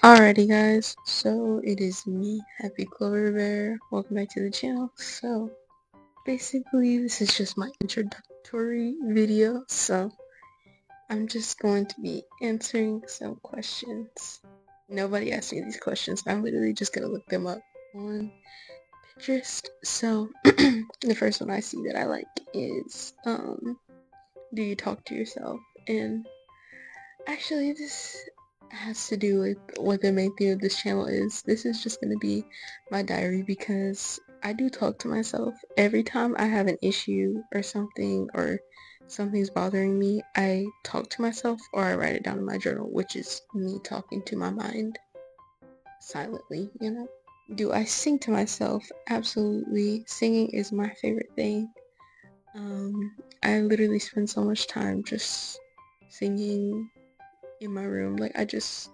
Alrighty guys, so it is me, Happy Clover Bear. Welcome back to the channel. So basically this is just my introductory video, so I'm just going to be answering some questions. Nobody asked me these questions, I'm literally just gonna look them up on Pinterest. So the first one I see that I like is do you talk to yourself? And actually this has to do with what the main theme of this channel is. This is just going to be my diary because I do talk to myself. Every time I have an issue or something's bothering me, I talk to myself or I write it down in my journal, which is me talking to my mind silently. Do I sing to myself? Absolutely. Singing is my favorite thing. I literally spend so much time just singing in my room. Like, I just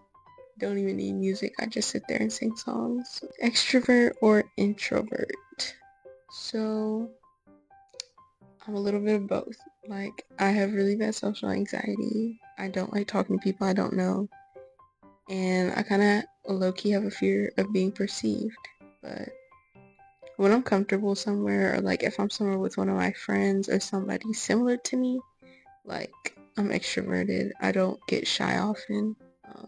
don't even need music. I just sit there and sing songs. Extrovert or introvert? So I'm a little bit of both. Like, I have really bad social anxiety. I don't like talking to people I don't know. And I kind of low-key have a fear of being perceived. But when I'm comfortable somewhere, or like if I'm somewhere with one of my friends or somebody similar to me, like, I'm extroverted. I don't get shy often.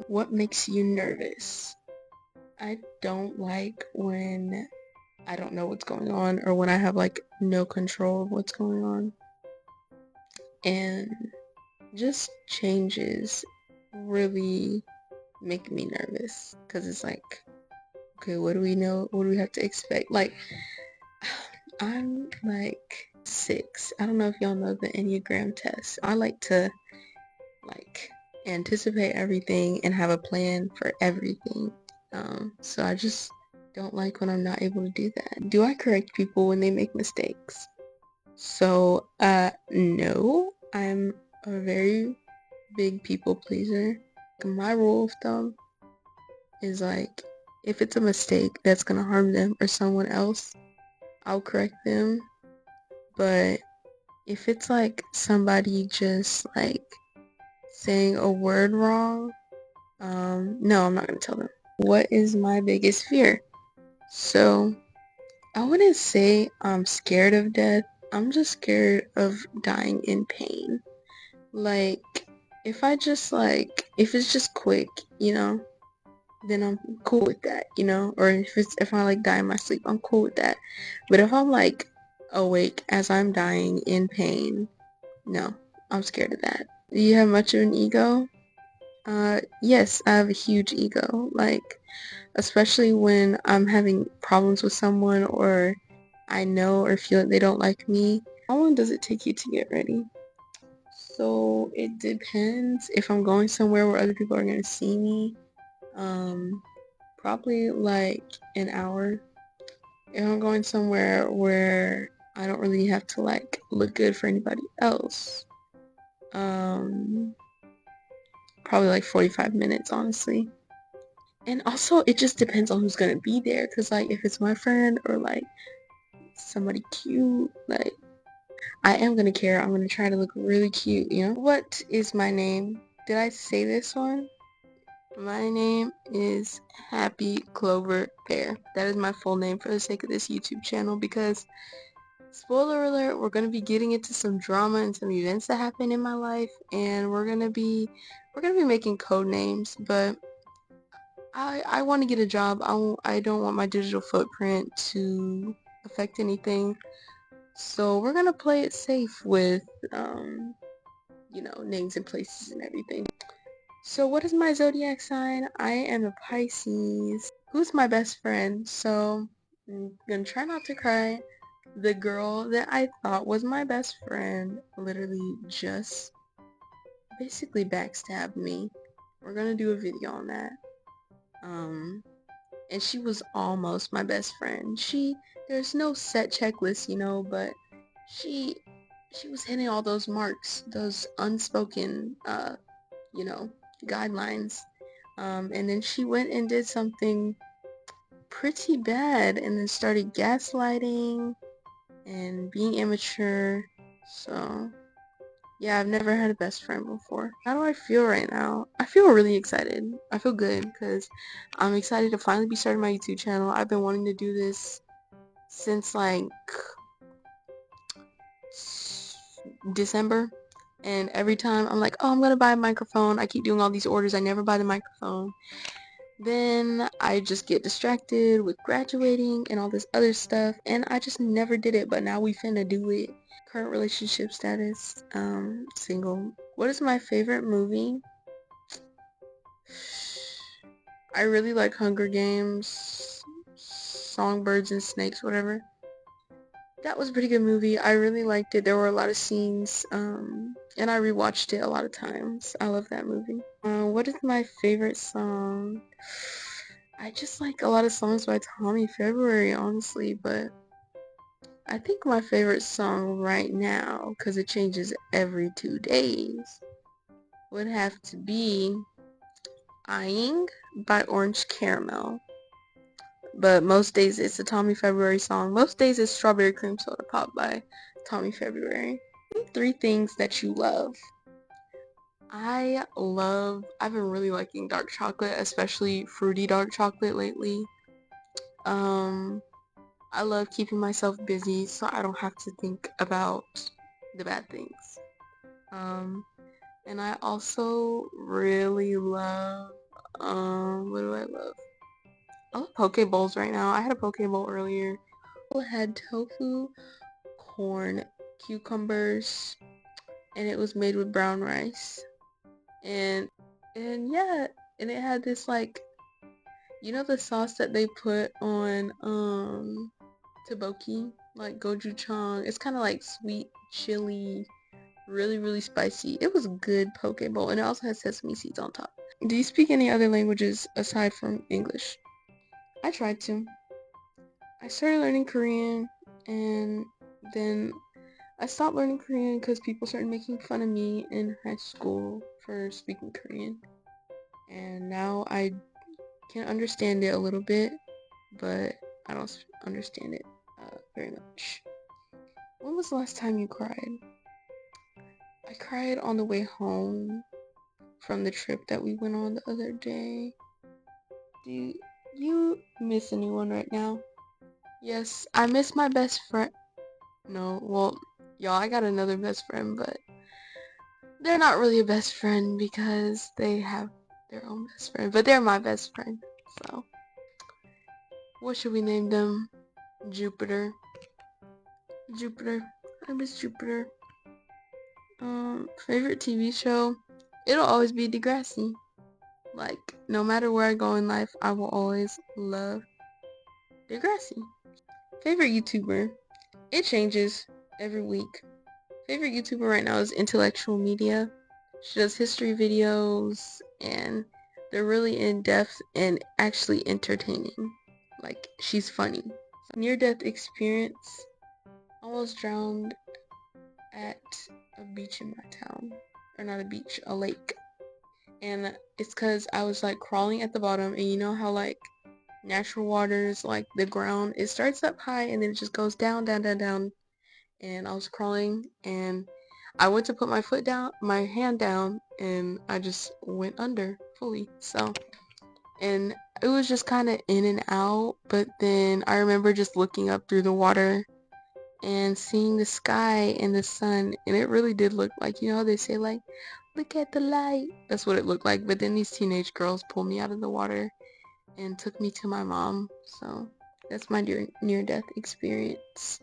What makes you nervous? I don't like when I don't know what's going on or when I have like no control of what's going on. And just changes really make me nervous because it's like, okay, what do we know? What do we have to expect? Like, I'm like 6. I don't know if y'all know the Enneagram test. I like to like anticipate everything and have a plan for everything. So I just don't like when I'm not able to do that. Do I correct people when they make mistakes? So, no. I'm a very big people pleaser. My rule of thumb is like, if it's a mistake that's gonna harm them or someone else, I'll correct them. But if it's like somebody just like saying a word wrong, no, I'm not gonna tell them. What is my biggest fear? So, I wouldn't say I'm scared of death. I'm just scared of dying in pain. Like, if it's just quick, then I'm cool with that, or if I like die in my sleep, I'm cool with that. But if I'm like awake as I'm dying in pain, no, I'm scared of that. Do you have much of an ego? Yes, I have a huge ego. Like, especially when I'm having problems with someone or I know or feel that they don't like me. How long does it take you to get ready? So it depends. If I'm going somewhere where other people are gonna see me, probably like an hour. If I'm going somewhere where I don't really have to like look good for anybody else, um, probably like 45 minutes, honestly. And also, it just depends on who's gonna be there, because like if it's my friend or like somebody cute, like I am gonna care. I'm gonna try to look really cute. What is my name? Did I say this one? My name is Happy Clover Bear. That is my full name for the sake of this YouTube channel because, spoiler alert, we're gonna be getting into some drama and some events that happen in my life, and we're gonna be making code names, but I want to get a job. I don't want my digital footprint to affect anything. So we're gonna play it safe with, names and places and everything. So what is my zodiac sign? I am a Pisces. Who's my best friend? So I'm gonna try not to cry. The girl that I thought was my best friend literally just basically backstabbed me. We're gonna do a video on that. And she was almost my best friend. There's no set checklist, but she she was hitting all those marks, those unspoken you know, guidelines. And then she went and did something pretty bad and then started gaslighting and being immature. So Yeah, I've never had a best friend before. How do I feel right now? I feel really excited. I feel good because I'm excited to finally be starting my YouTube channel. I've been wanting to do this since like December, and every time I'm like, oh, I'm gonna buy a microphone. I keep doing all these orders. I never buy the microphone. Then I just get distracted with graduating and all this other stuff, and I just never did it, but now we finna do it. Current relationship status, single. What is my favorite movie? I really like Hunger Games, Songbirds and Snakes, whatever. That was a pretty good movie. I really liked it. There were a lot of scenes, and I rewatched it a lot of times. I love that movie. What is my favorite song? I just like a lot of songs by Tommy February, honestly, but I think my favorite song right now, because it changes every 2 days, would have to be Eyeing by Orange Caramel. But most days it's a Tommy February song. Most days it's Strawberry Cream Soda Pop by Tommy February. 3 things that you love. I've been really liking dark chocolate, especially fruity dark chocolate lately. Um, I love keeping myself busy so I don't have to think about the bad things. And I also really love, what do I love? I love poke bowls right now. I had a poke bowl earlier. It had tofu, corn, cucumbers, and it was made with brown rice. And yeah, and it had this like, you know the sauce that they put on tteokbokki, like gochujang. It's kind of like sweet chili, really really spicy. It was a good poke bowl, and it also has sesame seeds on top. Do you speak any other languages aside from English? I tried to. I started learning Korean, and then I stopped learning Korean because people started making fun of me in high school for speaking Korean. And now I can understand it a little bit, but I don't understand it very much. When was the last time you cried? I cried on the way home from the trip that we went on the other day. Do you miss anyone right now? Yes, I miss my best friend. No, well, y'all, I got another best friend, but they're not really a best friend because they have their own best friend, but they're my best friend. So, what should we name them? Jupiter. Jupiter. I miss Jupiter. Favorite TV show? It'll always be Degrassi. Like, no matter where I go in life, I will always love Degrassi. Favorite YouTuber? It changes every week. Favorite YouTuber right now is Intellectual Media. She does history videos, and they're really in-depth and actually entertaining. Like, she's funny. Near-death experience. Almost drowned at a beach in my town. Or not a beach, a lake. And it's because I was like crawling at the bottom, and you know how like natural waters, like the ground, it starts up high and then it just goes down, down, down, down. And I was crawling, and I went to put my foot down, my hand down, and I just went under fully. So, and it was just kind of in and out, but then I remember just looking up through the water and seeing the sky and the sun, and it really did look like, you know how they say like, look at the light. That's what it looked like. But then these teenage girls pulled me out of the water and took me to my mom. So that's my near-death experience.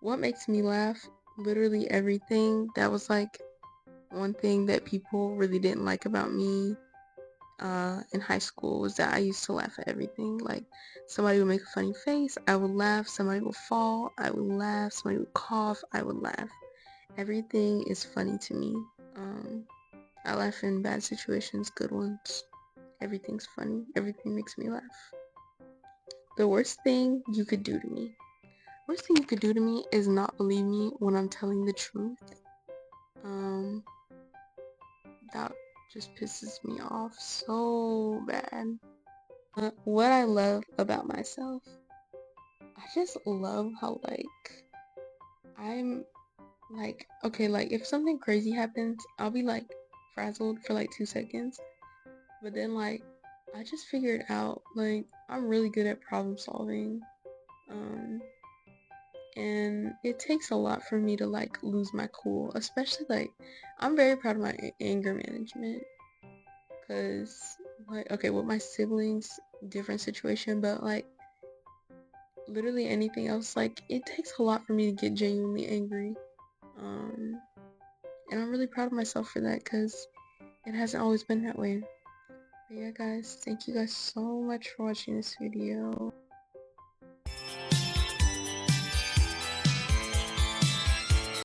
What makes me laugh? Literally everything. That was like one thing that people really didn't like about me in high school, was that I used to laugh at everything. Like, somebody would make a funny face, I would laugh. Somebody would fall, I would laugh. Somebody would cough, I would laugh. Everything is funny to me. I laugh in bad situations, good ones. Everything's funny. Everything makes me laugh. The worst thing you could do to me. Worst thing you could do to me is not believe me when I'm telling the truth. Um, that just pisses me off so bad. What I love about myself, I just love how like I'm like, okay, like if something crazy happens, I'll be like frazzled for like 2 seconds, but then like I just figured out like I'm really good at problem solving. Um, and it takes a lot for me to like lose my cool, especially like I'm very proud of my anger management, because like, okay, with my siblings, different situation, but like literally anything else, like it takes a lot for me to get genuinely angry. um and I'm really proud of myself for that, because it hasn't always been that way. But yeah guys, thank you guys so much for watching this video.